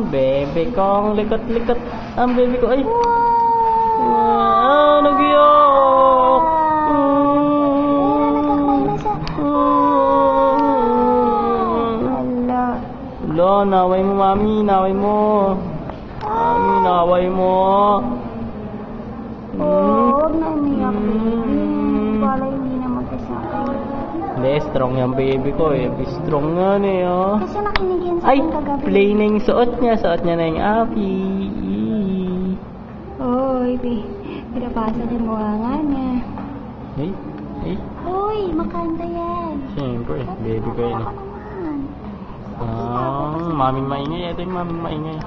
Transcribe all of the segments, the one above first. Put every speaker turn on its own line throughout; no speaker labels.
Bebe ko, ang likat-likat. Ang bebe ko, ay. Nag-iyak. Hala, naway mo, mami, naway mo. Mami, naway mo.
Huwag na umiyak, baby. Para hindi na magkasakit.
Hindi, strong yung baby ko eh. Strong nga eh, oh.
Kasi nakinig yan sa
Ay,
akin kagabi.
play na yung suot niya. Suot niya na yung api.
Oy, pinapasa din mo nga niya.
Ay, ay.
Uy, makanta yan.
Siyempre, baby ko yun.
Ako naman.
Maming maingay. Ito yung maming maingay.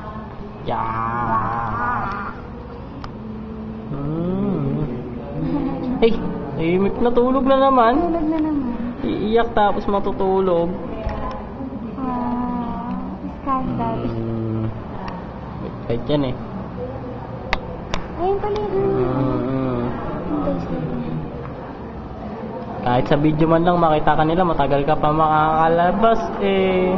Yeah. Ay, tahimik na tulog na naman.
Tulog na naman.
Iiyak tapos matutulog.
Scandal.
Kahit yan eh.
Ayun pala yun.
Kahit sa video man lang makita ka nila, matagal ka pa makakalabas eh.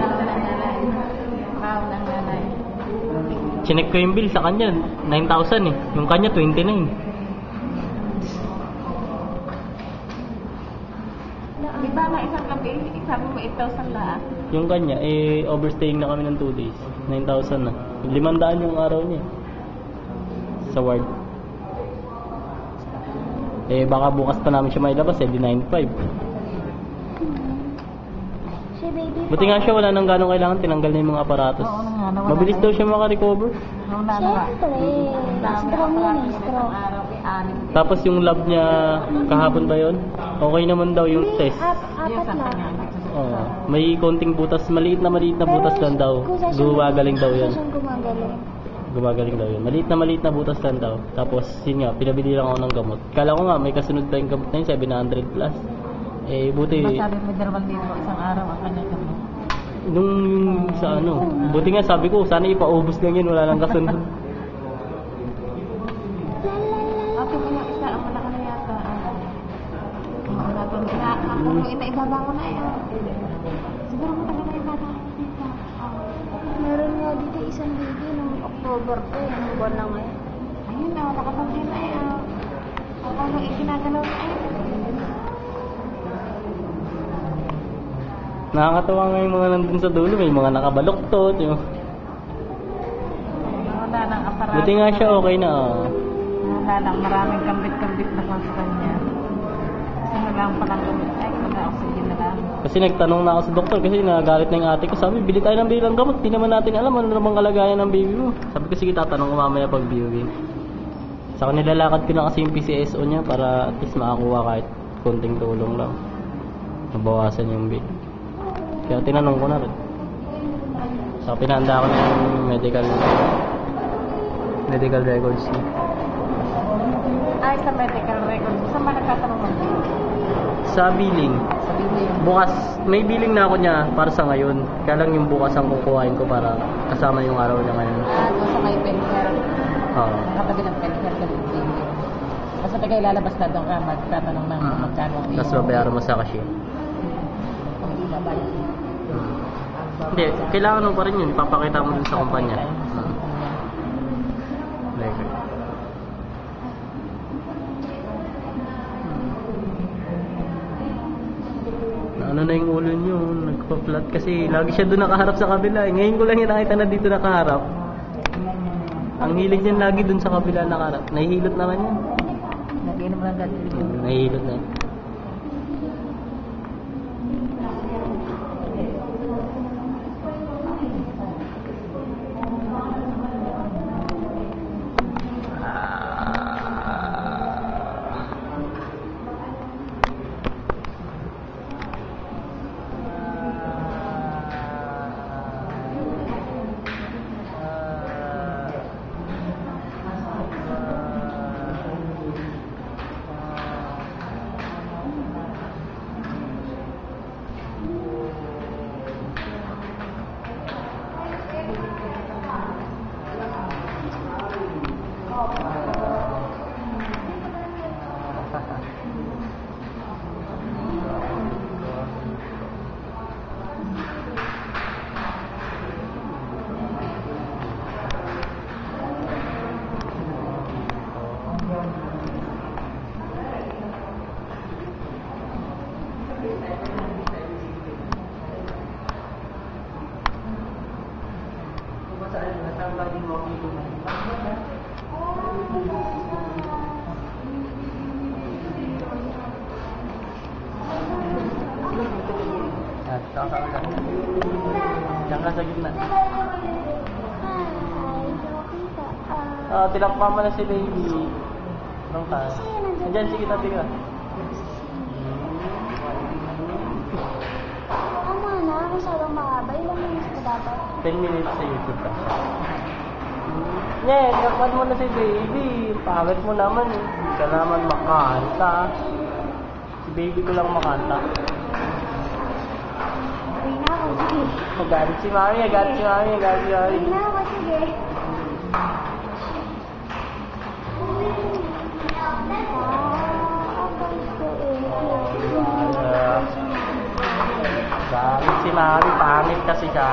Chinek ko yung bill sa kanya, 9,000 eh. Yung kanya, 29.
Di ba nga isang gabi, sabi mo 8,000 lahat?
Yung kanya, eh, overstaying na kami ng 2 days. 9,000 na. 500 yung araw niya. Sa ward. Eh, baka bukas pa namin siya mailabas eh, di 9,500.
Si baby
Buti nga siya, wala nang ganong kailangan, tinanggal na yung mga aparatos.
Oo nga, nawala
Mabilis daw siya makarecover.
Siyempre. Strong yan eh, strong.
Tapos yung lab niya, kahapon ba yun? Okay naman daw yung test.
Apat lang.
Oo. May konting butas, maliit na butas lang daw. Gumagaling daw yun.
Gumagaling.
Gumagaling daw yun. Maliit na butas lang daw. Tapos yun nga, pinabili lang ako ng gamot. Kala ko nga, may kasunod pa yung gamot na yun, 700 plus. Eh, buti...
Masabi mo 2,000 isang araw ang kanya gamot.
Nung sa ano, buti nga sabi ko, sana ipaubos lang yun, wala lang kasunod.
Ate mo yung isa, ang malaki na yata. Kung ita ibaba ko na yan. Siguro matagal na ibaba ko dito.
Meron nga dito isang baby noong October ko, yung buwan na ngayon.
Ayun na, nakapagin na yan. Ano ikinagalaw na ayun.
Nakakatawa nga yung mga nandun sa dulo, may mga nakabaloktot. Yung...
Wala nang aparato.
Buti nga siya, okay na.
Wala nang maraming kambit-kambit na kung sa kanya. Kasi wala palang gamit. Ay, wala oxygen na lang.
Kasi nagtanong na ako sa doktor kasi nagalit na yung ate ko. Sabi, bili tayo ng bilang gamot. Di naman natin alam ano namang kalagayan ng baby mo. Sabi ko, sige tatanong ko mamaya pag viewing. Saka nilalakad ko na kasi yung PCSO niya para at least makakuha kahit konting tulong lang. Mabawasan yung bill. Kaya tinanong ko na rin. Saka pinahanda ko na yung medical records niya.
Ay, sa medical record. Saan ba nagtatanong mo?
Sa billing.
Sabi mo yung
Bukas, may billing na ako niya para sa ngayon. Kaya lang yung bukas ang kukuhain ko para kasama yung araw niya ngayon.
doon sa may penher.
Oo.
Nakatabi ng penher sa billing. Basta taga ilalabas na doon ka, magtatanong ng magkano ang
Tapos babayaran mo sa cashier.
Kung hindi babayad.
Hindi, kailangan mo pa rin yun. Ipapakita mo dun sa kumpanya. Record. Ano na yung ulo nyo, nagpa-flat kasi lagi siya doon nakaharap sa kabila. Ngayon ko lang yung nakita na dito nakaharap. Ang hilig niyan lagi doon sa kabila nakaharap. Nahihilot naman yan.
Nag-inom lang ganun.
Nahihilot na yan. At saka ka. Diyan ka sa gitna.
Hi, nakita.
Tinakpa mo na si baby. Anong ka? Andiyan, sige tabi ka.
Tama na, masyadong mahaba. Ilang minutes na dapat?
10 minutes sa YouTube ka. Yeah, takpan mo na si baby. Pangit mo naman eh. Hindi ka naman makanta. Si baby ko lang makanta.
Uwi na ako, sige.
Nagalit si mami, nagalit si mami, nagalit si mami.
Uwi na ako, sige.
Galit si mami, pangit kasi siya.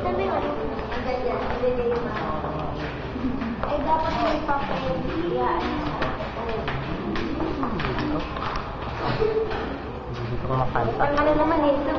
Sabi ko, ang ganyan, ibigay yung eh, dapat may papel. Iyaan.
Hindi ko makanta.
Pang ano naman eh, ito